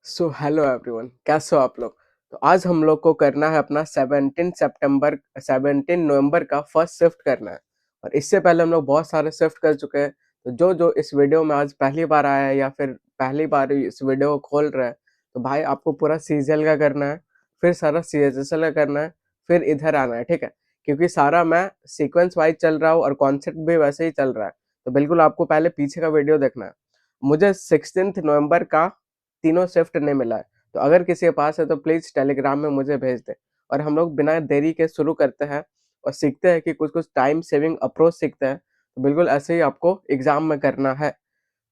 So hello everyone, कैसे हो आप लोग। तो आज हम लोग को करना है अपना 17 नवंबर का फर्स्ट शिफ्ट करना है। और इससे पहले हम लोग बहुत सारे शिफ्ट कर चुके हैं। तो जो जो इस वीडियो में आज पहली बार आया है या फिर पहली बार इस वीडियो को खोल रहा है, तो भाई आपको पूरा सीजीएल का करना है, फिर सारा सीएचएसएल का करना है, फिर इधर आना है, ठीक है। क्योंकि सारा मैं सीक्वेंस वाइज चल रहा हूँ और कॉन्सेप्ट भी वैसे ही चल रहा है। तो बिल्कुल आपको पहले पीछे का वीडियो देखना है। मुझे 16 नवंबर का तीनों शिफ्ट नहीं मिला है। तो अगर किसी के पास है तो प्लीज टेलीग्राम में मुझे भेज दे। और हम लोग बिना देरी के शुरू करते हैं और सीखते हैं कि कुछ कुछ टाइम सेविंग अप्रोच सीखते हैं। तो बिल्कुल ऐसे ही आपको एग्जाम में करना है।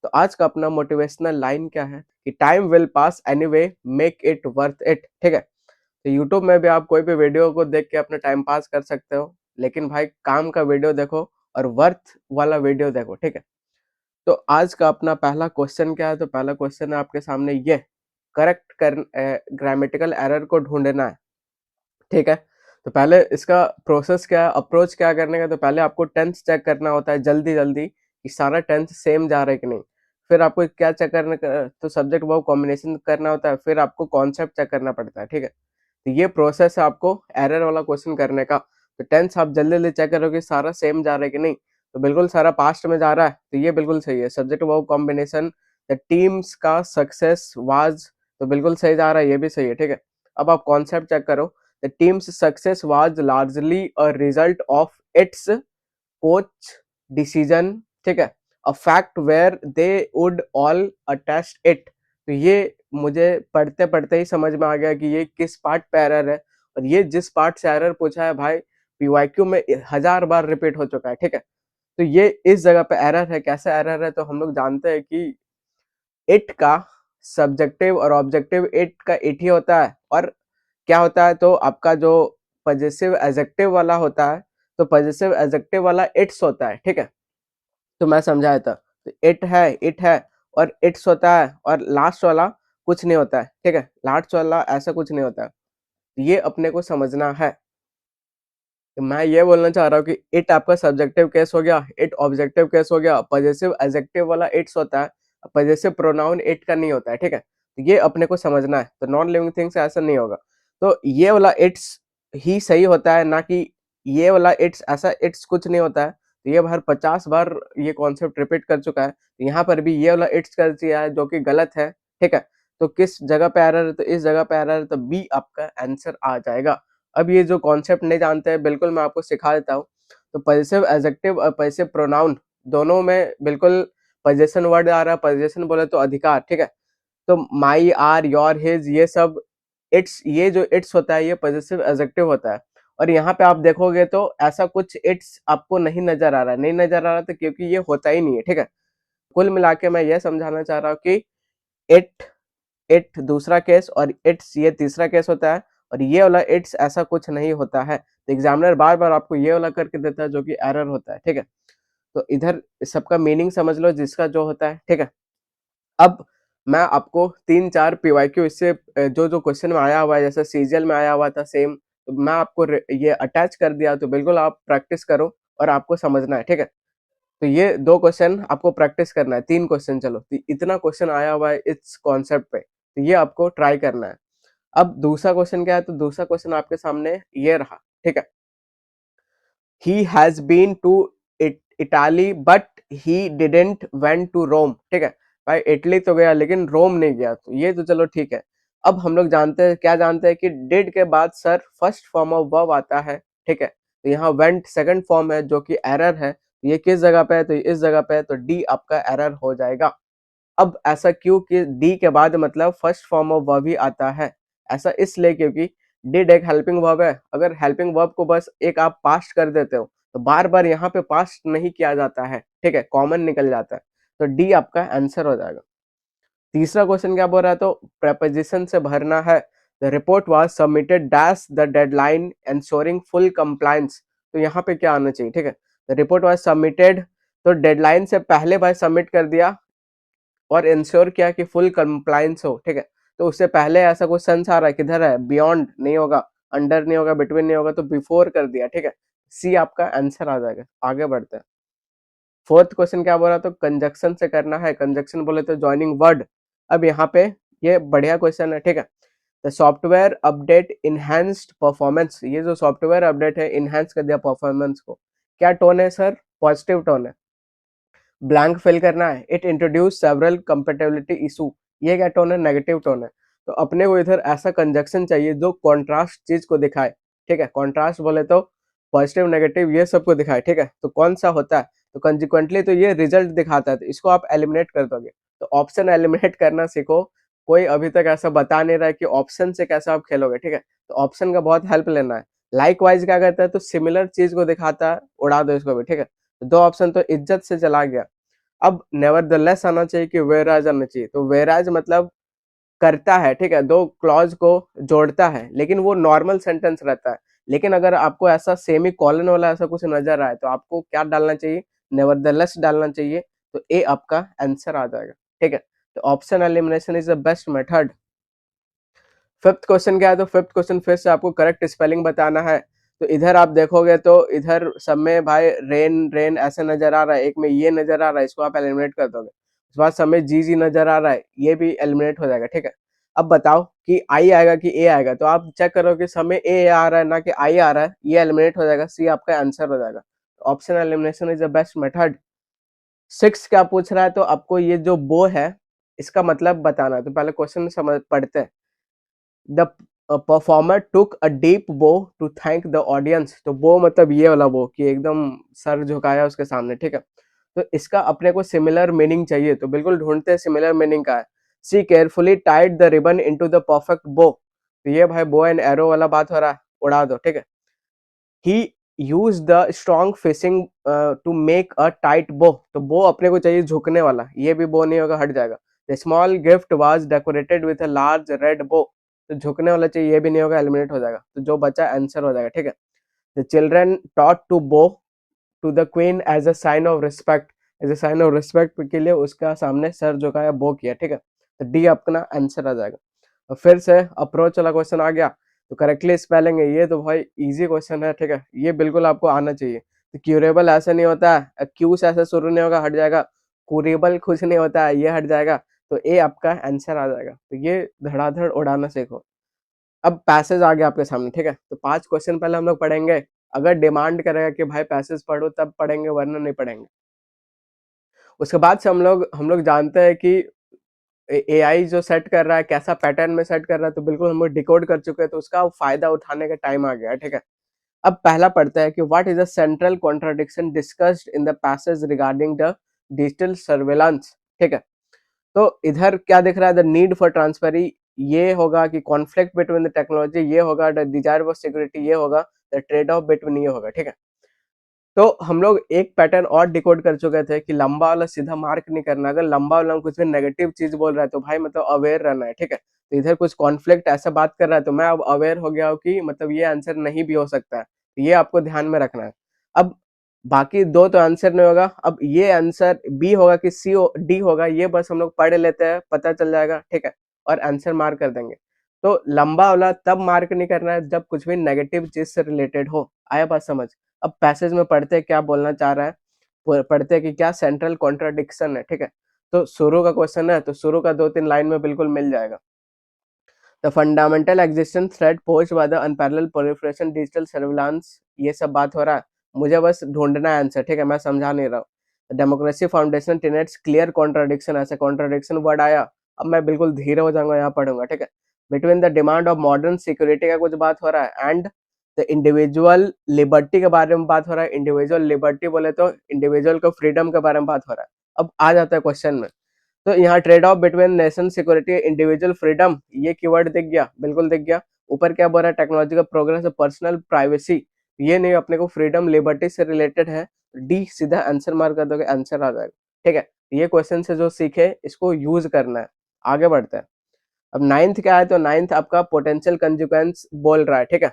तो आज का अपना मोटिवेशनल लाइन क्या है कि time will pass anyway, make it worth it, ठीक है। तो यूट्यूब में भी आप कोई भी वीडियो को देख के अपना टाइम पास कर सकते हो, लेकिन भाई काम का वीडियो देखो और वर्थ वाला वीडियो देखो, ठीक है। तो आज का अपना पहला क्वेश्चन क्या है, तो पहला क्वेश्चन है आपके सामने ये, करेक्ट कर ग्रामेटिकल एरर को ढूंढना है, ठीक है। तो पहले इसका प्रोसेस क्या है, अप्रोच क्या करने का, तो पहले आपको टेंस चेक करना होता है जल्दी जल्दी कि सारा टेंस सेम जा रहा है कि नहीं। फिर आपको क्या चेक करने का, तो सब्जेक्ट वर्ब कॉम्बिनेशन करना होता है। फिर आपको कॉन्सेप्ट चेक करना पड़ता है, ठीक है। तो ये प्रोसेस है आपको एरर वाला क्वेश्चन करने का। तो टेंस आप जल्दी जल्दी चेक करोगे सारा सेम जा रहा है कि नहीं। तो बिल्कुल सारा पास्ट में जा रहा है, तो ये बिल्कुल सही है। Subject verb combination, the teams का सक्सेस वाज, तो बिल्कुल सही जा रहा है, ये भी सही है, ठीक है। अब आप कॉन्सेप्ट चेक करो। The team's success was largely a result of its coach decision, ठीक है, a fact where they would all attest it. तो ये मुझे पढ़ते पढ़ते ही समझ में आ गया कि ये किस पार्ट पे एरर है। और ये जिस पार्ट से एरर पूछा है भाई, पीवाईक्यू में 1000 बार रिपीट हो चुका है, ठीक है। तो ये इस जगह पे एरर है। कैसे एरर है, तो हम लोग जानते हैं कि इट का सब्जेक्टिव और ऑब्जेक्टिव इट का इट ही होता है। और क्या होता है, तो आपका जो पजेसिव एडजेक्टिव वाला होता है, तो पजेसिव एडजेक्टिव वाला इट्स होता है, ठीक है। तो मैं समझाया था, तो इट है और इट्स होता है, और लास्ट वाला कुछ नहीं होता है, ठीक है। लास्ट वाला ऐसा कुछ नहीं होता है। ये अपने को समझना है। तो मैं ये बोलना चाह रहा हूँ कि इट आपका सब्जेक्टिव केस हो गया, इट ऑब्जेक्टिव केस हो गया, पजेसिव एडजेक्टिव वाला इट्स होता है, पजेसिव प्रोनाउन इट का नहीं होता है, ठीक है। तो ये अपने को समझना है। तो नॉन लिविंग थिंग्स ऐसा नहीं होगा। तो ये वाला इट्स ही सही होता है, ना कि ये वाला इट्स, ऐसा इट्स कुछ नहीं होता है। तो ये बार 50 बार ये कॉन्सेप्ट रिपीट कर चुका है। तो यहाँ पर भी ये वाला इट्स कर दिया है, जो कि गलत है, ठीक है। तो किस जगह पे एरर है, तो इस जगह पे एरर है, तो बी आपका आंसर आ जाएगा। अब ये जो कॉन्सेप्ट नहीं जानते हैं, बिल्कुल मैं आपको सिखा देता हूँ। तो पजेसिव एडजेक्टिव और पजेसिव प्रोनाउन दोनों में बिल्कुल पजेशन वर्ड आ रहा है। पजेशन बोले तो अधिकार, ठीक है। तो माई, आर, योर, हिज, ये सब इट्स, ये जो इट्स होता है ये पजेसिव एडजेक्टिव होता है। और यहाँ पे आप देखोगे तो ऐसा कुछ इट्स आपको नहीं नजर आ रहा है। नहीं नजर आ रहा तो क्योंकि ये होता ही नहीं है, ठीक है। कुल मिला के मैं ये समझाना चाह रहा हूँ कि इट, इट दूसरा केस और इट्स ये तीसरा केस होता है। और ये वाला इट्स ऐसा कुछ नहीं होता है। तो एग्जामिनर बार बार आपको ये वाला करके देता है, जो कि एरर होता है, ठीक है। तो इधर सबका मीनिंग समझ लो जिसका जो होता है, ठीक है। अब मैं आपको 3-4 पीवाईक्यू इससे जो जो क्वेश्चन में आया हुआ है, जैसे सीजीएल में आया हुआ था सेम, तो मैं आपको ये अटैच कर दिया। तो बिल्कुल आप प्रैक्टिस करो और आपको समझना है, ठीक है। तो ये 2 क्वेश्चन आपको प्रैक्टिस करना है, 3 क्वेश्चन, चलो तो इतना क्वेश्चन आया हुआ है इस कॉन्सेप्ट पे, तो ये आपको ट्राई करना है। अब दूसरा क्वेश्चन क्या है, तो दूसरा क्वेश्चन आपके सामने ये रहा, ठीक है। He has been to Italy but he didn't went to Rome, ठीक है। भाई इटली तो गया लेकिन रोम नहीं गया, तो ये तो चलो ठीक है। अब हम लोग जानते हैं, क्या जानते हैं कि डिड के बाद sir first form of verb आता है, ठीक है। तो यहाँ वेंट सेकंड फॉर्म है, जो कि एरर है। तो ये किस जगह पे है, तो इस जगह पे है। तो डी आपका एरर हो जाएगा। अब ऐसा क्यों कि डी के बाद मतलब फर्स्ट फॉर्म ऑफ वर्ब ही आता है। ऐसा इसलिए क्योंकि डिड एक हेल्पिंग वर्ब है। अगर हेल्पिंग वर्ब को बस एक आप पास्ट कर देते हो, तो बार बार यहाँ पे पास्ट नहीं किया जाता है, ठीक है, कॉमन निकल जाता है। तो डी आपका आंसर हो जाएगा। तीसरा क्वेश्चन क्या बोल रहा है, तो प्रेपोजिशन से भरना है। The report was submitted dash the deadline ensuring full compliance. तो यहाँ पे क्या आना चाहिए, ठीक है। द रिपोर्ट वाज सबमिटेड, तो डेडलाइन से पहले भाई सबमिट कर दिया और इंश्योर किया कि फुल कंप्लायंस हो, ठीक है। तो उससे पहले ऐसा कुछ सेंस आ रहा है, किधर है, बियॉन्ड नहीं होगा, अंडर नहीं होगा, बिटवीन नहीं होगा, तो बिफोर कर दिया, ठीक है। सी आपका आंसर आ जाएगा। आगे बढ़ते हैं। फोर्थ क्वेश्चन क्या बोल रहा, तो कंजक्शन से करना है। कंजक्शन बोले तो ज्वाइनिंग वर्ड। अब यहाँ पे ये बढ़िया क्वेश्चन है, ठीक है। The software update enhanced performance, ये जो सॉफ्टवेयर अपडेट है इनहैंस कर दिया परफॉर्मेंस को। क्या टोन है सर? पॉजिटिव टोन है। ब्लैंक फिल करना है, it introduce several compatibility issue, ये क्या टोन है? नेगेटिव टोन है। तो अपने को इधर ऐसा कंजक्शन चाहिए जो कॉन्ट्रास्ट चीज को दिखाए, ठीक है। कॉन्ट्रास्ट बोले तो पॉजिटिव नेगेटिव ये सबको दिखाए, ठीक है। तो कौन सा होता है? तो कंसिक्वेंटली तो ये रिजल्ट दिखाता है, तो इसको आप एलिमिनेट कर दोगे। तो ऑप्शन एलिमिनेट करना सीखो। कोई अभी तक ऐसा बता नहीं रहा है कि ऑप्शन से कैसे आप खेलोगे, ठीक है। तो ऑप्शन का बहुत हेल्प लेना है। लाइक वाइज क्या करता है? तो सिमिलर चीज को दिखाता है, उड़ा दो इसको भी, ठीक है। तो दो ऑप्शन तो इज्जत से चला गया। अब नेवरदलेस आना चाहिए कि वेराज आना चाहिए। तो वेराज मतलब करता है, ठीक है, दो क्लॉज को जोड़ता है, लेकिन वो नॉर्मल सेंटेंस रहता है। लेकिन अगर आपको ऐसा सेमी कॉलन वाला ऐसा कुछ नजर आए तो आपको क्या डालना चाहिए? नेवरदलेस डालना चाहिए। तो ए आपका आंसर आ जाएगा, ठीक है। तो option elimination is the best method. Fifth question क्या है? तो फिफ्थ क्वेश्चन फिर से आपको करेक्ट स्पेलिंग बताना है। तो इधर आप देखोगे तो इधर सब में भाई रेन रेन ऐसे नजर आ रहा है, एक में ये नजर आ रहा है, इसको आप एलिमिनेट कर दोगे। उसके बाद सब में जी जी नजर आ रहा है, ये भी एलिमिनेट हो जाएगा, ठीक है। अब बताओ कि आई आएगा कि ए आएगा? तो आप चेक करो कि सब में ए आ रहा है ना कि आई आ रहा है, ये एलिमिनेट हो जाएगा, सी आपका आंसर हो जाएगा। Option elimination is the best method. Six क्या पूछ रहा है? तो आपको ये जो बो है इसका मतलब बताना है। तो पहले क्वेश्चन समझ पढ़ते हैं। The performer took a deep बो टू थैंक द ऑडियंस। तो बो मतलब ये वाला बो कि एकदम सर झुकाया उसके सामने, ठीक है। तो इसका अपने को सिमिलर मीनिंग चाहिए, तो बिल्कुल ढूंढते हैं सिमिलर मीनिंग का है। See carefully tied the ribbon into the perfect बो। तो ये भाई बो एंड एरो वाला बात हो रहा है, उड़ा दो, ठीक है। He use the strong fishing to make a tight bow. तो बो अपने को चाहिए झुकने वाला, ये भी बो नहीं होगा, हट जाएगा। The small gift was decorated with a large red बो। तो झुकने वाला चाहिए, ये भी नहीं होगा, एलिमिनेट हो जाएगा। तो जो बचा आंसर हो जाएगा, ठीक है। The children taught to bow to the queen as a sign of respect. As a sign of respect के लिए उसका सामने सर झुकाया, बो किया, ठीक है। तो डी अपना आंसर आ जाएगा। और फिर से अप्रोच वाला क्वेश्चन आ गया। तो करेक्टली स्पेलिंग है, ये तो भाई इजी क्वेश्चन है, ठीक है। ये बिल्कुल आपको आना चाहिए। तो क्यूरेबल ऐसा नहीं होता है, क्यू से ऐसा शुरू नहीं होगा, हट जाएगा। कुरेबल कुछ नहीं होता है, ये हट जाएगा। तो ए आपका आंसर आ जाएगा। तो ये धड़ाधड़ उड़ाना सीखो। अब पैसेज आ गया आपके सामने, ठीक है। तो 5 क्वेश्चन पहले हम लोग पढ़ेंगे। अगर डिमांड करेगा कि भाई पैसेज पढ़ो तब पढ़ेंगे, वरना नहीं पढ़ेंगे। उसके बाद से हम लोग जानते हैं कि एआई जो सेट कर रहा है कैसा पैटर्न में सेट कर रहा है, तो बिल्कुल हम लोग डिकोड कर चुके हैं। तो उसका फायदा उठाने का टाइम आ गया है, ठीक है। अब पहला पढ़ते हैं कि what is the central contradiction discussed in the passage regarding the digital surveillance, ठीक है। तो इधर क्या दिख रहा है? द नीड फॉर ट्रांसपेरी, ये होगा कि कॉन्फ्लिक्ट बिटवीन द टेक्नोलॉजी, ये होगा द डिजायर फॉर सिक्योरिटी, ये होगा द ट्रेड ऑफ बिटवीन, ये होगा, ठीक है। तो हम लोग एक पैटर्न और डिकोड कर चुके थे कि लंबा वाला सीधा मार्क नहीं करना। अगर लंबा वाला कुछ भी नेगेटिव चीज बोल रहा है तो भाई मतलब अवेयर रहना है, ठीक है। तो इधर कुछ कॉन्फ्लिक्ट ऐसा बात कर रहा है तो मैं अब अवेयर हो गया हूँ कि मतलब ये आंसर नहीं भी हो सकता है, तो ये आपको ध्यान में रखना है। अब बाकी दो तो आंसर नहीं होगा, अब ये आंसर बी होगा कि सी डी होगा, ये बस हम लोग पढ़ लेते हैं, पता चल जाएगा, ठीक है। और आंसर मार्क कर देंगे। तो लंबा वाला तब मार्क नहीं करना है जब कुछ भी नेगेटिव चीज से रिलेटेड हो। आया बात समझ? अब पैसेज में पढ़ते हैं क्या बोलना चाह रहा है, पढ़ते हैं कि क्या सेंट्रल कॉन्ट्राडिक्शन है, ठीक है। तो शुरू का क्वेश्चन है, तो शुरू का 2-3 लाइन में बिल्कुल मिल जाएगा। The fundamental existence threat posed by the unparalleled proliferation digital surveillance, ये सब बात हो रहा है। मुझे बस ढूंढना है आंसर, ठीक है, मैं समझा नहीं रहा हूँ। डेमोक्रेसी फाउंडेशन टिनेट्स क्लियर कॉन्ट्राडिक्शन, ऐसे कॉन्ट्राडिक्शन वर्ड आया। अब मैं बिल्कुल धीरे हो जाऊंगा, यहाँ पढ़ूंगा, ठीक है। Between the demand of modern security का कुछ बात हो रहा है एंड द इंडिविजुअल लिबर्टी के बारे में बात हो रहा है। इंडिविजुअल लिबर्टी बोले तो इंडिविजुअल को फ्रीडम के बारे में बात हो रहा है। अब आ जाता है क्वेश्चन में। तो यहाँ trade off between nation security individual freedom, ये कीवर्ड दिख गया, बिल्कुल दिख गया। ऊपर क्या बोल रहा है? टेक्नोलॉजी का प्रोग्रेस, पर्सनल प्राइवेसी, ये नहीं, अपने को फ्रीडम लिबर्टी से रिलेटेड है। डी सीधा आंसर मार्क कर दोगे, आंसर आ जाएगा, ठीक है। ये क्वेश्चन से जो सीखे इसको यूज करना है। आगे बढ़ते हैं। अब नाइन्थ क्या है? तो नाइन्थ आपका पोटेंशियल कंजिक्वेंस बोल रहा है, ठीक है।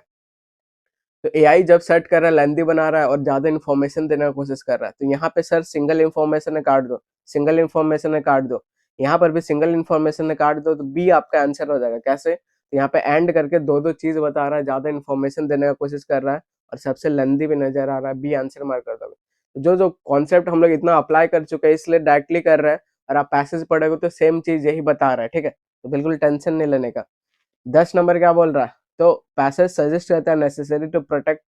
तो एआई जब सेट कर रहा है, लेंदी बना रहा है और ज्यादा इन्फॉर्मेशन देने की कोशिश कर रहा है, तो यहाँ पे सर सिंगल इन्फॉर्मेशन ने काट दो, सिंगल इन्फॉर्मेशन ने काट दो, यहाँ पर भी सिंगल इन्फॉर्मेशन ने काट दो, तो बी आपका आंसर हो जाएगा। कैसे? तो यहाँ पे एंड करके दो दो चीज बता रहा है, ज्यादा इन्फॉर्मेशन देने का कोशिश कर रहा है और सबसे लेंदी भी नजर आ रहा है, बी आंसर मार्क कर दोगे। तो जो जो कॉन्सेप्ट हम लोग इतना अप्लाई कर चुके हैं इसलिए डायरेक्टली कर रहे हैं, और आप पैसेज पढ़ोगे तो सेम चीज यही बता रहा है, ठीक है। तो बिल्कुल टेंशन नहीं लेने का। 10 नंबर क्या बोल रहा है, तो पैसेज सजेस्ट करता है necessary to protect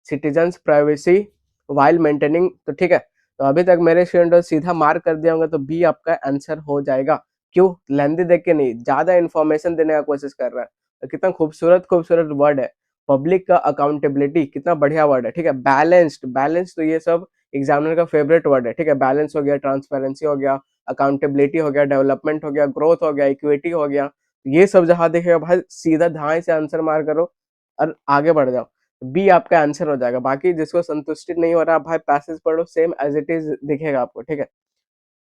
citizens privacy while maintaining. तो ठीक है, तो अभी तक मेरे स्टूडेंट सीधा मार्क कर दिया होगा, तो बी आपका आंसर हो जाएगा। क्यों, लेंदी देख के नहीं, ज्यादा इंफॉर्मेशन देने का कोशिश कर रहा है। तो कितना खूबसूरत खूबसूरत वर्ड है, पब्लिक का अकाउंटेबिलिटी, कितना बढ़िया वर्ड है। ठीक है, बैलेंस्ड, बैलेंस तो ये सब एग्जामिनर का फेवरेट वर्ड है। ठीक है, बैलेंस हो गया, ट्रांसपेरेंसी हो गया, अकाउंटेबिलिटी हो गया, डेवलपमेंट हो गया, ग्रोथ हो गया, इक्विटी हो गया, ये सब जहां देखेगा भाई सीधा धाए से आंसर मार करो और आगे बढ़ जाओ, बी आपका आंसर हो जाएगा। बाकी जिसको संतुष्टि नहीं हो रहा भाई पैसेज पढ़ो, सेम एज इट इज दिखेगा आपको। ठीक है,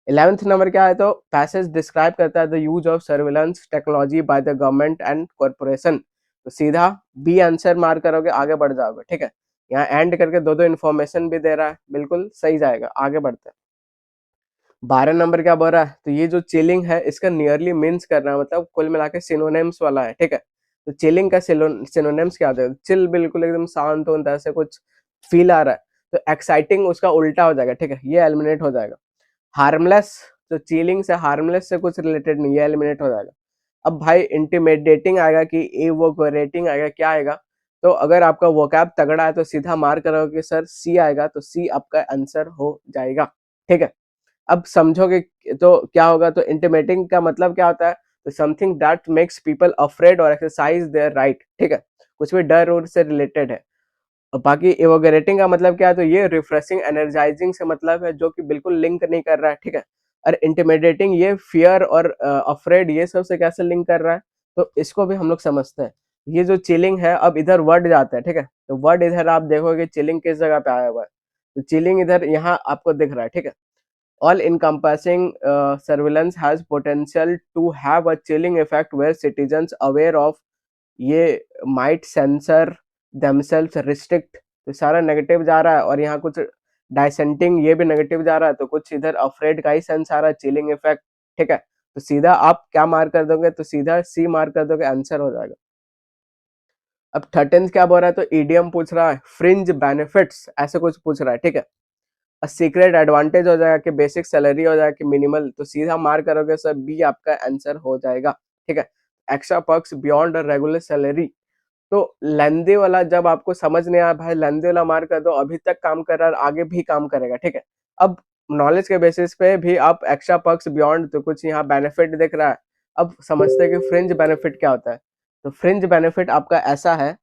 11th नंबर क्या है, तो पैसेज डिस्क्राइब करता है the use of surveillance technology by the government and corporation. तो सीधा बी आंसर मार करोगे, आगे बढ़ जाओगे। ठीक है, यहाँ एंड करके दो दो इन्फॉर्मेशन भी दे रहा है, बिल्कुल सही जाएगा, आगे बढ़ते हैं। 12 नंबर क्या बोल रहा है, तो ये जो चिलिंग है इसका नियरली मीन्स करना है, मतलब कुल मिला के सिनोनिम्स वाला है। ठीक है, तो चिलिंग का सिनोनिम्स क्या होता है, चिल बिल्कुल एकदम शांत होता है, ऐसे कुछ फील आ रहा है, तो एक्साइटिंग उसका उल्टा हो जाएगा। ठीक है, ये एलिमिनेट हो जाएगा। हार्मलेस, तो चिलिंग से हार्मलेस से कुछ रिलेटेड नहीं, ये एलिमिनेट हो जाएगा। अब भाई इंटिमिडेटिंग आएगा कि एवोक्रेटिंग आएगा, क्या आएगा, तो अगर आपका वोकैब तगड़ा है तो सीधा मार करोगे सर सी आएगा, तो सी आपका आंसर हो जाएगा। ठीक है, अब समझोगे तो क्या होगा, तो इंटिमेटिंग का मतलब क्या होता है, तो something that makes people afraid और एक्सरसाइज देयर राइट। ठीक है, कुछ भी डर और से रिलेटेड है। और बाकी एवोगरेटिंग का मतलब क्या है, तो ये रिफ्रेशिंग एनर्जाइजिंग से मतलब है, जो कि बिल्कुल लिंक नहीं कर रहा है। ठीक है, और इंटिमिडेटिंग ये फियर और अफ्रेड ये सब से कैसे लिंक कर रहा है, तो इसको भी हम लोग समझते हैं। ये जो चिलिंग है, अब इधर वर्ड जाता है। ठीक है, तो वर्ड इधर आप देखोगे चिलिंग किस जगह पे आया हुआ है, तो चिलिंग इधर यहाँ आपको दिख रहा है। ठीक है, all encompassing surveillance has potential to have a chilling effect where citizens aware of ये might censor themselves restrict। तो सारा नेगेटिव जा रहा है, और यहाँ कुछ डाइसेंटिंग ये भी नेगेटिव जा रहा है, तो कुछ इधर अफ्रेड का ही सेंस आ रहा है, चिलिंग इफेक्ट। ठीक है, तो सीधा आप क्या मार्क कर दोगे, तो सीधा सी मार्क कर दोगे, आंसर हो जाएगा। अब 13th क्या बोल रहा है, तो ईडीएम पूछ रहा है, फ्रिंज बेनिफिट्स ऐसे कुछ पूछ रहा है। ठीक है, सीक्रेट एडवांटेज हो जाएगा कि बेसिक सैलरी हो जाएगा कि मिनिमल, तो सीधा मार्क करोगे सर बी आपका आंसर हो जाएगा। ठीक है, extra perks beyond regular salary, तो लेंदी वाला जब आपको समझ नहीं आया भाई, लेंदी वाला मार्क कर दो, अभी तक काम कर रहा है आगे भी काम करेगा। ठीक है, अब नॉलेज के बेसिस पे भी आप एक्स्ट्रा पर्क्स बियॉन्ड, तो कुछ यहाँ बेनिफिट दिख रहा है। अब समझते हैं कि फ्रिंज बेनिफिट क्या होता है, तो फ्रिंज बेनिफिट आपका ऐसा है,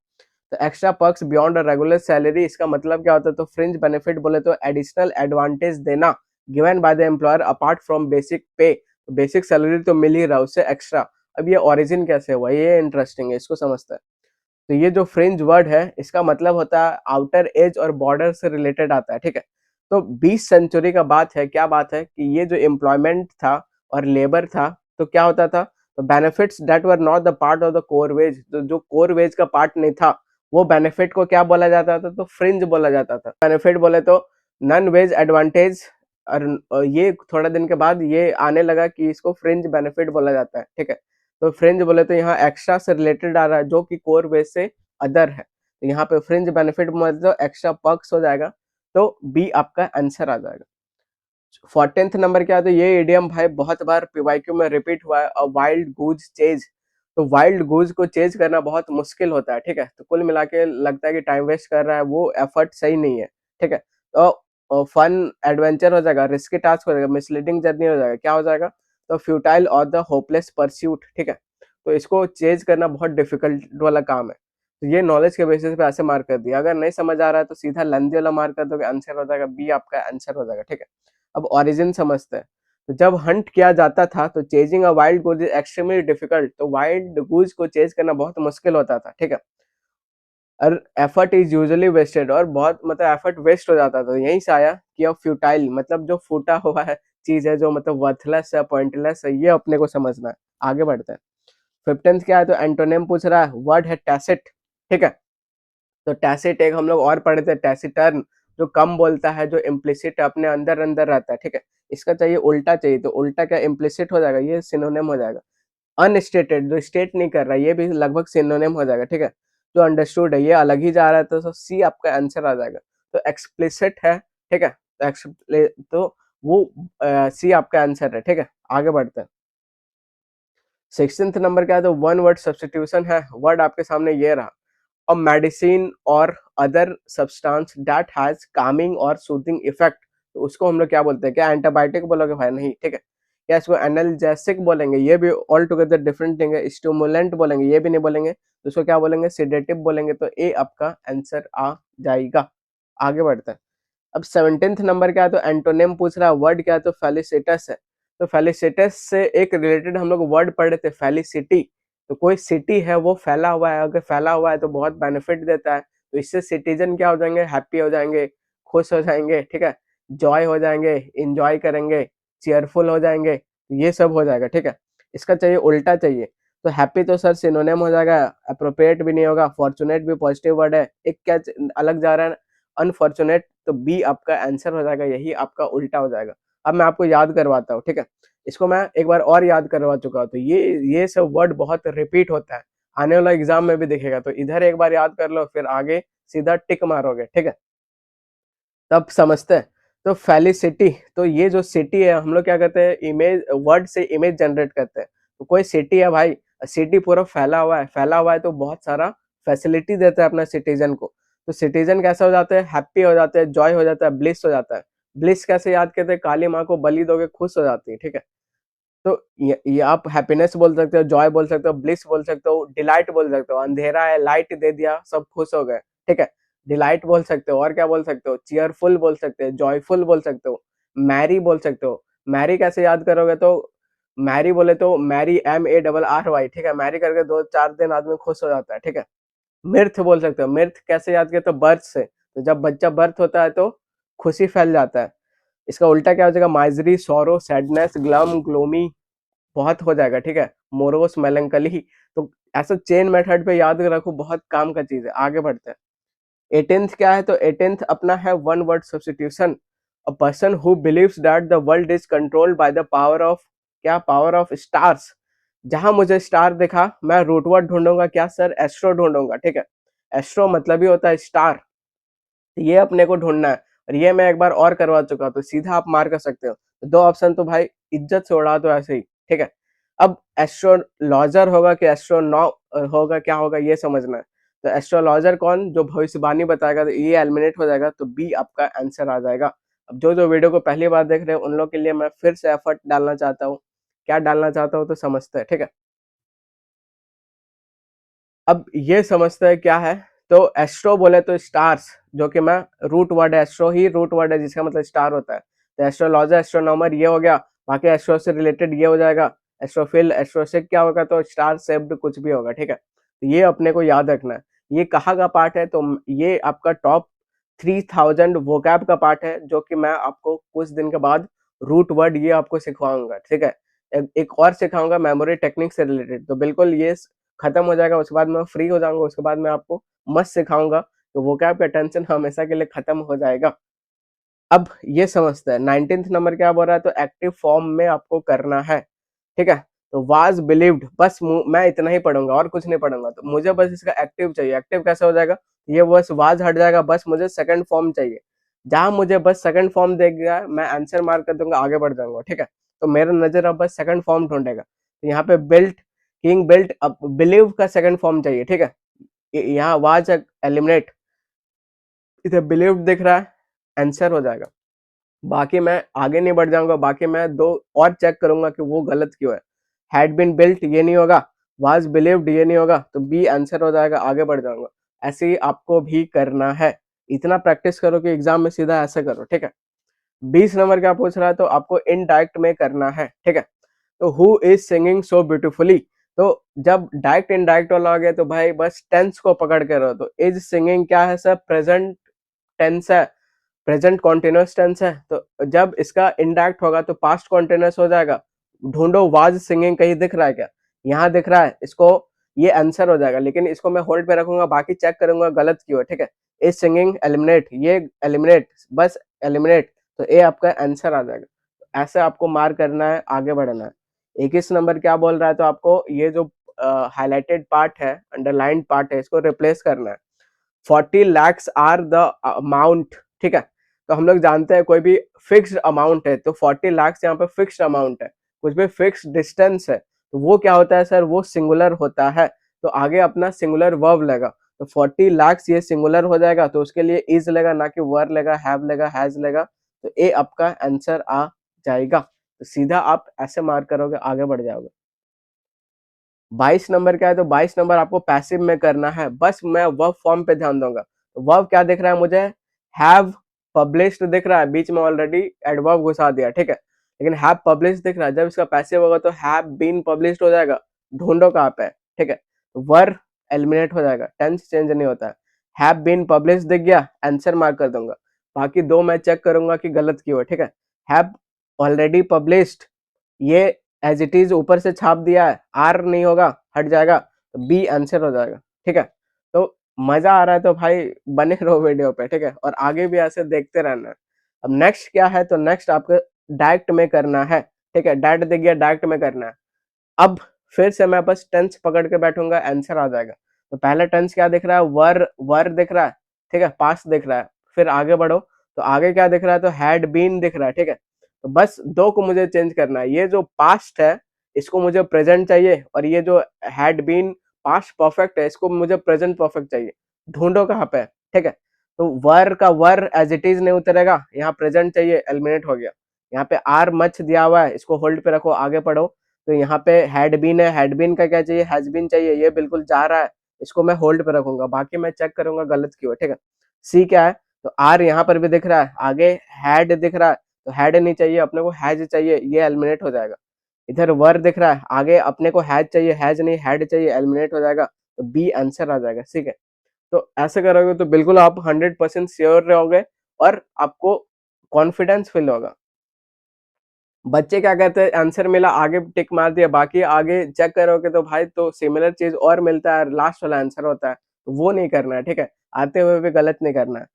तो extra perks beyond regular salary, इसका मतलब क्या होता है, तो फ्रिंज बेनिफिट बोले तो एडिशनल एडवांटेज देना given by the employer apart from basic पे। बेसिक सैलरी तो मिल ही रहा है, उससे एक्स्ट्रा। अब ये ओरिजिन कैसे हुआ, ये इंटरेस्टिंग है, इसको समझते हैं। तो ये जो फ्रिंज वर्ड है इसका मतलब होता है आउटर एज और बॉर्डर से रिलेटेड आता है। ठीक है, तो 20 सेंचुरी का बात है, क्या बात है कि ये जो एम्प्लॉयमेंट था और लेबर था, तो क्या होता था, तो benefits that were not the part of the core wage, तो जो कोर वेज का पार्ट नहीं था, वो बेनिफिट को क्या बोला जाता था, तो फ्रिंज बोला जाता था। बेनिफिट बोले तो नॉन वेज एडवांटेज, और ये थोड़ा दिन के बाद ये आने लगा कि इसको फ्रिंज बेनिफिट बोला जाता है। ठीक है, तो फ्रिंज बोले तो यहाँ एक्स्ट्रा से रिलेटेड आ रहा है, जो कि कोर वेज से अदर है, तो यहाँ पे फ्रिंज बेनिफिट मतलब एक्स्ट्रा पर्क्स हो जाएगा, तो बी आपका आंसर आ जाएगा। 14th नंबर क्या है, तो ये इडियम भाई बहुत बार पीवाईक्यू में रिपीट हुआ है, वाइल्ड गूज चेज। तो वाइल्ड गूज को चेज करना बहुत मुश्किल होता है। ठीक है, तो कुल मिला के लगता है कि टाइम वेस्ट कर रहा है, वो एफर्ट सही नहीं है। ठीक है, तो फन एडवेंचर हो जाएगा, रिस्की टास्क हो जाएगा, मिसलीडिंग जर्नी हो जाएगा, क्या हो जाएगा, तो फ्यूटाइल और द होपलेस परस्यूट। ठीक है, तो इसको चेज करना बहुत डिफिकल्ट वाला काम है, तो ये नॉलेज के बेसिस पे ऐसे मार्क कर दिया। अगर नहीं समझ आ रहा है तो सीधा लंदी वाला मार्क कर दोगे, आंसर हो जाएगा, बी आपका आंसर हो जाएगा। ठीक है, अब ओरिजिन समझते हैं। तो जब हंट किया जाता था तो chasing a wild goose is extremely difficult, तो वाइल्ड गूज को चेज करना बहुत मुश्किल होता था। ठीक है, और एफर्ट इज यूजुअली वेस्टेड, और बहुत मतलब एफर्ट वेस्ट हो जाता था, यहीं से आया कि अब फ्यूटाइल मतलब जो फूटा हुआ है चीज है, जो मतलब वर्थलेस है, पॉइंटलेस है, ये अपने को समझना है। आगे बढ़ते हैं। 15th क्या है, तो एंटोनिम पूछ रहा है, वर्ड है टैसिट। ठीक है, तो टैसिट एक हम लोग और पढ़े थे, टैसिटर्न, जो कम बोलता है, जो इम्प्लिसिट अपने अंदर अंदर रहता है। ठीक है, इसका चाहिए उल्टा चाहिए, तो उल्टा क्या इम्प्लिसिट हो जाएगा, ये सिनोनिम हो जाएगा। अनस्टेटेड, जो स्टेट नहीं कर रहा है, ये भी लगभग सिनोनिम हो जाएगा। ठीक है, जो अंडरस्टूड है ये अलग ही जा रहा है, तो सी आपका आंसर आ जाएगा। तो एक्सप्लिसिट है। ठीक है, तो वो सी आपका आंसर है। ठीक है, आगे बढ़ते हैं। 16th नंबर क्या है, तो वन वर्ड सब्स्टिट्यूशन है। वर्ड आपके सामने ये रहा, अ मेडिसिन और other substance that has Kameng और सूथिंग इफेक्ट। तो उसको हम लोग क्या बोलते हैं, क्या एंटीबायोटिक बोलोगे भाई? नहीं, ठीक है। क्या इसको एनाल्जेसिक बोलेंगे? ये भी ऑल टुगेदर डिफरेंट थिंग है। स्टिमुलेंट बोलेंगे? ये भी नहीं बोलेंगे। तो उसको क्या बोलेंगे? सेडेटिव बोलेंगे। तो ए आपका आंसर आ जाएगा। आगे बढ़ते हैं। अब 17th नंबर क्या है, तो एंटोनिम पूछ रहा है। वर्ड क्या है, तो फेलिसिटस है। तो फेलिसिटस से एक रिलेटेड हम लोग वर्ड पढ़े थे, फेलिसिटी। तो कोई सिटी है वो फैला हुआ है, अगर फैला हुआ है तो बहुत बेनिफिट देता है। तो इससे सिटीजन क्या हो जाएंगे? हैप्पी हो जाएंगे, खुश हो जाएंगे, ठीक है, जॉय हो जाएंगे, इंजॉय करेंगे, चेयरफुल हो जाएंगे, ये सब हो जाएगा, ठीक है। इसका चाहिए उल्टा चाहिए। तो हैप्पी तो सर सिनोनिम हो जाएगा, अप्रोप्रिएट भी नहीं होगा। फॉर्चुनेट भी पॉजिटिव वर्ड है, एक क्या अलग जा रहा है, अनफॉर्चुनेट। तो बी आपका आंसर हो जाएगा, यही आपका उल्टा हो जाएगा। अब मैं आपको याद करवाता हूँ, ठीक है। इसको मैं एक बार और याद करवा चुका हूँ। तो ये सब वर्ड बहुत रिपीट होता है, आने वाला एग्जाम में भी दिखेगा। तो इधर एक बार याद कर लो, फिर आगे सीधा टिक मारोगे, ठीक है। तब समझते हैं। तो फेलिसिटी, तो ये जो सिटी है हम लोग क्या कहते हैं, इमेज, वर्ड से इमेज जनरेट करते हैं। तो कोई सिटी है भाई, सिटी पूरा फैला हुआ है, फैला हुआ है तो बहुत सारा फैसिलिटी देता है अपना सिटीजन को। तो सिटीजन कैसे हो जाते हैं? हैप्पी हो जाते हैं, जॉय हो जाता है, ब्लिस हो जाता है। ब्लिस कैसे याद करते हैं? काली माँ को बलि दोगे, खुश हो जाती है, ठीक है। तो ये आप हैप्पीनेस बोल सकते हो, जॉय बोल सकते हो, ब्लिस बोल सकते हो, डिलाइट बोल सकते हो। अंधेरा है, लाइट दे दिया, सब खुश हो गए, ठीक है, डिलाइट बोल सकते हो। और क्या बोल सकते हो? चीयरफुल बोल सकते हो, जॉयफुल बोल सकते हो, मैरी बोल सकते हो। मैरी कैसे याद करोगे? तो मैरी बोले तो मैरी, MARRY, ठीक है, मैरी करके 2-4 दिन आदमी खुश हो जाता है, ठीक है। मिर्थ बोल सकते हो। मिर्थ कैसे याद किया? तो बर्थ से। तो जब बच्चा बर्थ होता है तो खुशी फैल जाता है। इसका उल्टा क्या हो जाएगा? Misery, sorrow, sadness, glum, gloomy, बहुत हो जाएगा, ठीक है, मोरोस, मेलंकली। तो ऐसा चेन मेथड पे याद रखो, बहुत काम का चीज है। आगे बढ़ते हैं। 18th क्या है? तो 18th अपना है one word substitution. A person who believes that the world is controlled by the power of, क्या? Power of stars. जहां मुझे स्टार दिखा, मैं रूट वर्ड ढूंढूंगा, क्या सर? एस्ट्रो ढूंढूंगा, ठीक है। एस्ट्रो मतलब ही होता है स्टार। ये अपने को ढूंढना है। और ये मैं एक बार और करवा चुका हूं, तो सीधा आप मार कर सकते हो। तो दो ऑप्शन तो भाई इज्जत से उड़ा दो ऐसे ही, ठीक है। अब एस्ट्रोलॉजर होगा कि एस्ट्रोनॉ होगा, क्या होगा ये समझना है। तो एस्ट्रोलॉजर कौन? जो भविष्यवाणी बताएगा। तो ये एलिमिनेट हो जाएगा, तो बी आपका आंसर आ जाएगा। अब जो जो वीडियो को पहली बार देख रहे हैं उन लोग के लिए मैं फिर से एफर्ट डालना चाहता हूँ। क्या डालना चाहता हूँ, तो समझते हैं, ठीक है। अब ये समझते हैं क्या है। तो एस्ट्रो बोले तो स्टार्स, जो कि मैं रूट वर्ड है, एस्ट्रो ही रूट वर्ड है जिसका मतलब स्टार होता है। तो एस्ट्रोलॉजर, एस्ट्रोनॉमर ये हो गया। बाकी एस्ट्रो से रिलेटेड ये हो जाएगा। एस्ट्रोफिल, एस्ट्रोसिक क्या होगा? तो स्टार शेप्ड कुछ भी होगा, ठीक है। तो ये अपने को याद रखना है। ये कहाँ का पार्ट है? तो ये आपका टॉप 3000 वोकैब का पार्ट है, जो कि मैं आपको कुछ दिन के बाद रूट वर्ड ये आपको सिखवाऊंगा, ठीक है। एक और सिखाऊंगा मेमोरी टेक्निक से रिलेटेड। तो बिल्कुल ये खत्म हो जाएगा, उसके बाद मैं फ्री हो जाऊंगा, उसके बाद मैं आपको मस्त सिखाऊंगा। तो वोकैब का टेंशन हमेशा के लिए खत्म हो जाएगा। अब ये समझते हैं 19th नंबर क्या बोल रहा है। तो एक्टिव फॉर्म में आपको करना है, ठीक है। तो वाज बिलीव्ड, बस मैं इतना ही पढ़ूंगा और कुछ नहीं पढ़ूंगा। तो मुझे बस इसका एक्टिव चाहिए। एक्टिव कैसे हो जाएगा? ये बस वाज हट जाएगा, बस मुझे सेकंड फॉर्म चाहिए। जहां मुझे बस सेकंड फॉर्म देख गया, मैं आंसर मार्क कर दूंगा, आगे बढ़ जाऊंगा, ठीक है। तो मेरा नजर अब बस सेकंड फॉर्म ढूंढेगा। तो यहाँ पे बिल्ट, किंग बिल्ट, अब बिलीव का सेकंड फॉर्म चाहिए, ठीक है। यहाँ वाज एलिमिनेट, इधर बिलीव दिख रहा है, आंसर हो जाएगा। बाकी मैं आगे नहीं बढ़ जाऊंगा, बाकी मैं दो और चेक करूंगा कि वो गलत क्यों है। हैड बीन बिल्ट ये नहीं होगा, वाज बिलीव्ड ये नहीं होगा, तो बी आंसर हो जाएगा, आगे बढ़ जाऊंगा। ऐसे ही आपको भी करना है। इतना प्रैक्टिस करो कि एग्जाम में सीधा ऐसे करो, ठीक है। 20 नंबर क्या पूछ रहा है? तो आपको इनडायरेक्ट में करना है, ठीक है। तो who is singing so beautifully. तो जब डायरेक्ट इनडायरेक्ट वाला आ गया तो भाई बस टेंस को पकड़ के रहो। तो इज सिंगिंग क्या है सर? प्रेजेंट टेंस है, प्रेजेंट कॉन्टिन्यूअस टेंस है। तो जब इसका इनडायरेक्ट होगा तो पास्ट कॉन्टिन्यूअस हो जाएगा। ढूंढो वाज सिंगिंग, कहीं दिख रहा है क्या? यहाँ दिख रहा है, इसको ये आंसर हो जाएगा। लेकिन इसको मैं होल्ड पे रखूंगा, बाकी चेक करूंगा गलत क्यों है, ठीक है। इज सिंगिंग एलिमिनेट, ये एलिमिनेट, बस एलिमिनेट। तो ए आपका आंसर आ जाएगा। ऐसे आपको मार्क करना है, आगे बढ़ना है। 21 नंबर क्या बोल रहा है? तो आपको ये जो हाईलाइटेड पार्ट है, अंडरलाइंड पार्ट है, इसको रिप्लेस करना है। 40 lakhs आर द अमाउंट, ठीक है। तो हम लोग जानते हैं कोई भी फिक्स्ड अमाउंट है तो 40 lakhs यहाँ पे फिक्स्ड अमाउंट है। कुछ भी फिक्स्ड डिस्टेंस है तो वो क्या होता है सर, वो सिंगुलर होता है, तो आगे अपना सिंगुलर वर्ब लेगा, तो 40 lakhs ये सिंगुलर हो जाएगा, तो उसके लिए इज लेगा, ना कि वर लेगा, हैव लेगा, हैज लेगा, तो ए आपका आंसर आ जाएगा। तो सीधा आप ऐसे मार्क करोगे, आगे बढ़ जाओगे। 22 नंबर क्या है, तो 22 नंबर आपको पैसिव में करना है, बस मैं वर्ब फॉर्म पे ध्यान दूंगा। तो वर्ब क्या दिख रहा है मुझे, हैव पब्लिश्ड दिख रहा है, बीच में ऑलरेडी एडवर्ब घुसा दिया, ठीक है, लेकिन हैव पब्लिश्ड दिख रहा है, जब इसका पैसिव होगा तो हैव बीन पब्लिश्ड हो जाएगा, ढूंढो कहाँ पे है, ठीक है, तो वर एलिमिनेट हो जाएगा, टेंस चेंज नहीं होता है। हैव बीन पब्लिश्ड दिख गया, आंसर मार्क कर दूंगा, बाकी दो मैं चेक करूंगा कि गलत क्यों है, ठीक है। हैव ऑलरेडी पब्लिश्ड, ये एज इट इज ऊपर से छाप दिया है, आर नहीं होगा, हट जाएगा, तो बी आंसर हो जाएगा, ठीक है। तो मजा आ रहा है तो भाई बने रहो वीडियो पे, ठीक है, और आगे भी ऐसे देखते रहना है। अब नेक्स्ट क्या है, तो नेक्स्ट आपको डायरेक्ट में करना है, ठीक है, डायरेक्ट दिख गया, डायरेक्ट में करना है। अब फिर से मैं बस टेंस पकड़ के बैठूंगा, आंसर आ जाएगा। तो पहला टेंस क्या दिख रहा है, वर वर दिख रहा है, ठीक है, पास्ट दिख रहा है, फिर आगे बढ़ो, तो आगे क्या दिख रहा है, तो हैड बीन दिख रहा है, ठीक है। तो बस दो को मुझे चेंज करना है, ये जो पास्ट है इसको मुझे प्रेजेंट चाहिए, और ये जो हैड बीन पास्ट परफेक्ट है इसको मुझे प्रेजेंट परफेक्ट चाहिए, ढूंढो कहाँ पे है, ठीक है। तो वर का वर एज इट इज नहीं उतरेगा, यहाँ प्रेजेंट चाहिए, एलिमिनेट हो गया। यहाँ पे आर मच दिया हुआ है, इसको होल्ड पे रखो, आगे पढ़ो, तो यहाँ पे हैड बीन है, हैड बीन का क्या चाहिए, हैज बीन चाहिए, ये बिल्कुल जा रहा है, इसको मैं होल्ड पे रखूंगा, बाकी मैं चेक करूंगा गलत क्यों है, ठीक है। सी क्या है, तो आर यहाँ पर भी दिख रहा है, आगे हैड दिख रहा है, तो हैड नहीं चाहिए अपने को, हैज चाहिए, ये एलिमिनेट हो जाएगा। इधर वर दिख रहा है, आगे अपने को हैज चाहिए, हैज नहीं हैड चाहिए, एलिमिनेट हो जाएगा, तो बी आंसर आ जाएगा, ठीक है। तो ऐसे करोगे तो बिल्कुल आप 100% श्योर रहोगे, और आपको कॉन्फिडेंस फील होगा। बच्चे क्या कहते हैं, आंसर मिला, आगे टिक मार दिया, बाकी आगे चेक करोगे तो भाई तो सिमिलर चीज और मिलता है, लास्ट वाला आंसर होता है, तो वो नहीं करना है, ठीक है, आते हुए भी गलत नहीं करना है।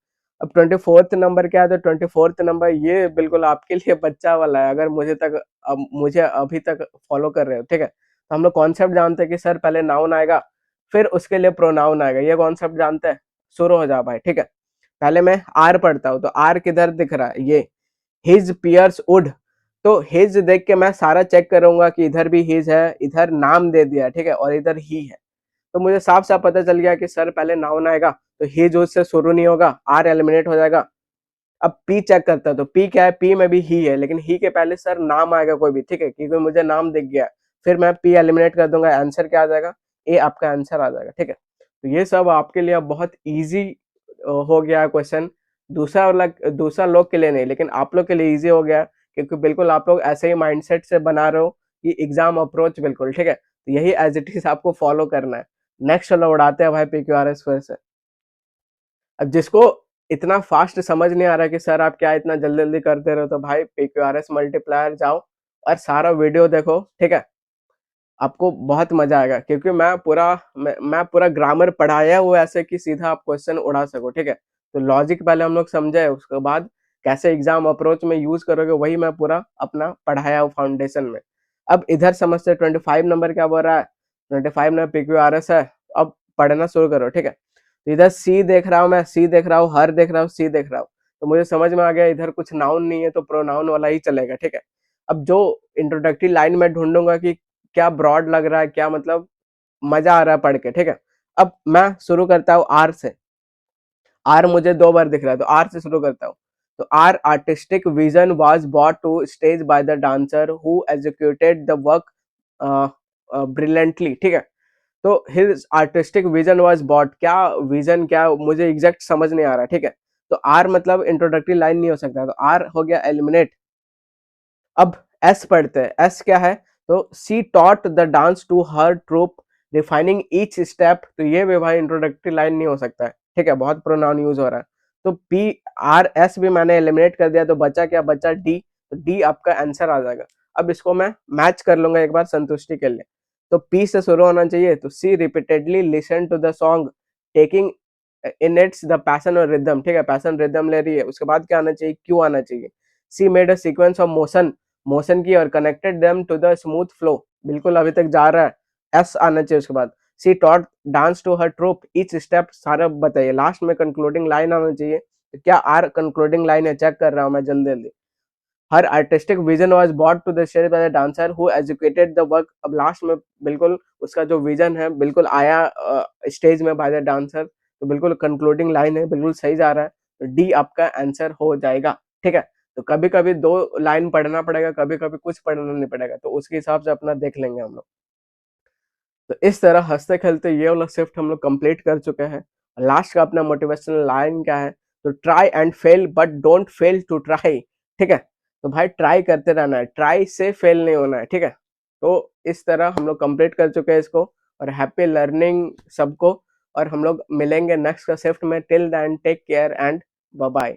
अब 24th नंबर क्या है, तो 24th नंबर ये बिल्कुल आपके लिए बच्चा वाला है, अगर मुझे अभी तक फॉलो कर रहे हो, ठीक है। तो हम लोग कॉन्सेप्ट जानते हैं कि सर पहले नाउन आएगा, फिर उसके लिए प्रोनाउन आएगा, ये कॉन्सेप्ट जानते हैं, शुरू हो जाओ भाई, ठीक है। पहले मैं आर पढ़ता हूँ, तो आर किधर दिख रहा है, ये हिज पियर्स वुड, तो हिज देख के मैं सारा चेक करूंगा कि इधर भी हिज है, इधर नाम दे दिया, ठीक है, और इधर ही है, तो मुझे साफ साफ पता चल गया कि सर पहले नाउन आएगा, तो हिज उससे शुरू नहीं होगा, आर एलिमिनेट हो जाएगा। अब पी चेक करता है, तो पी क्या है, पी में भी ही है, लेकिन ही के पहले सर नाम आएगा कोई भी, ठीक है, क्योंकि मुझे नाम दिख गया, फिर मैं पी एलिमिनेट कर दूंगा, आंसर क्या आ जाएगा, ए आपका आंसर आ जाएगा, ठीक है। तो ये सब आपके लिए बहुत ईजी हो गया क्वेश्चन, दूसरा लोग के लिए नहीं, लेकिन आप लोग के लिए ईजी हो गया, क्योंकि बिल्कुल आप लोग ऐसे ही माइंडसेट से बना रहे हो कि एग्जाम अप्रोच बिल्कुल, ठीक है, तो यही एज इट इज आपको फॉलो करना है। नेक्स्ट चलो उड़ाते हैं भाई PQRS फिर से। अब जिसको इतना फास्ट समझ नहीं आ रहा कि सर आप क्या इतना जल्दी जल्दी करते रहो, तो भाई PQRS मल्टीप्लायर जाओ और सारा वीडियो देखो, ठीक है, आपको बहुत मजा आएगा, क्योंकि मैं पूरा ग्रामर पढ़ाया हुआ ऐसे कि सीधा आप क्वेश्चन उड़ा सको, ठीक है। तो लॉजिक पहले हम लोग समझे, उसके बाद कैसे एग्जाम अप्रोच में यूज करोगे वही मैं पूरा अपना पढ़ाया हूँ फाउंडेशन में। अब इधर समझते 25 नंबर क्या बोल रहा है, 25 नंबर PQRS है, अब पढ़ना शुरू करो, ठीक है। तो इधर सी देख रहा हूँ, मैं सी देख रहा हूँ, हर देख रहा हूँ, सी देख रहा हूँ, तो मुझे समझ में आ गया इधर कुछ नाउन नहीं है, तो प्रोनाउन वाला ही चलेगा, ठीक है। अब जो इंट्रोडक्टरी लाइन में ढूंढूंगा कि क्या ब्रॉड लग रहा है, क्या मतलब मजा आ रहा है पढ़ के, ठीक है। अब मैं शुरू करता हूँ आर से, आर मुझे दो बार दिख रहा है, तो आर से शुरू करता हूँ। तो our artistic vision was bot to stage by the dancer who executed the work brilliantly, ठीक है। तो his artistic vision was bought, क्या विजन क्या मुझे एग्जैक्ट समझ नहीं आ रहा, ठीक है। तो आर मतलब इंट्रोडक्टरी लाइन नहीं हो सकता, तो आर हो गया एलिमिनेट। अब एस पढ़ते हैं, एस क्या है, तो she taught the dance to her troupe defining each step, तो ये भी भाई इंट्रोडक्टरी लाइन नहीं हो सकता है, ठीक है, बहुत प्रोनाउन यूज हो रहा है। तो पी आर एस भी मैंने एलिमिनेट कर दिया, तो बचा क्या, बचा डी, तो डी आपका आंसर आ जाएगा। अब इसको मैं मैच कर लूंगा एक बार संतुष्टि के लिए, तो पी से शुरू होना चाहिए, तो she repeatedly listen to the song taking in its the passion और रिदम, ठीक है, पैशन रिदम ले रही है, उसके बाद क्या आना चाहिए, क्यू आना चाहिए। She made a sequence of motion, motion की और connected them to the smooth flow, बिल्कुल अभी तक जा रहा है, एस आना चाहिए उसके बाद। She taught dance to her troupe each step, सारा बताइए, लास्ट में कंक्लूडिंग लाइन आना चाहिए, तो क्या आर कंक्लूडिंग लाइन है, चेक कर रहा हूं मैं जल्दी जल्दी। Her artistic vision was bot to the stage by the dancer who educated the work. अब लास्ट में बिल्कुल उसका जो विजन है बिल्कुल आया स्टेज में बाय द डांसर। तो बिल्कुल कंक्लूडिंग लाइन है, बिल्कुल सही जा रहा है। तो डी आपका आंसर हो जाएगा। ठीक है, तो कभी कभी 2 लाइन पढ़ना पड़ेगा, कभी कभी कुछ पढ़ना नहीं पड़ेगा, तो उसके हिसाब से अपना देख लेंगे हम लोग। तो इस तरह हंसते खेलते ये वाला शिफ्ट हम लोग कंप्लीट कर चुके हैं। लास्ट का अपना मोटिवेशनल लाइन क्या है? तो try and fail but don't fail to try. ठीक है, तो भाई ट्राई करते रहना है, ट्राई से फेल नहीं होना है। ठीक है, तो इस तरह हम लोग कंप्लीट कर चुके हैं इसको। और हैप्पी लर्निंग सबको। और हम लोग मिलेंगे नेक्स्ट का शिफ्ट में। Till then take care and bye bye.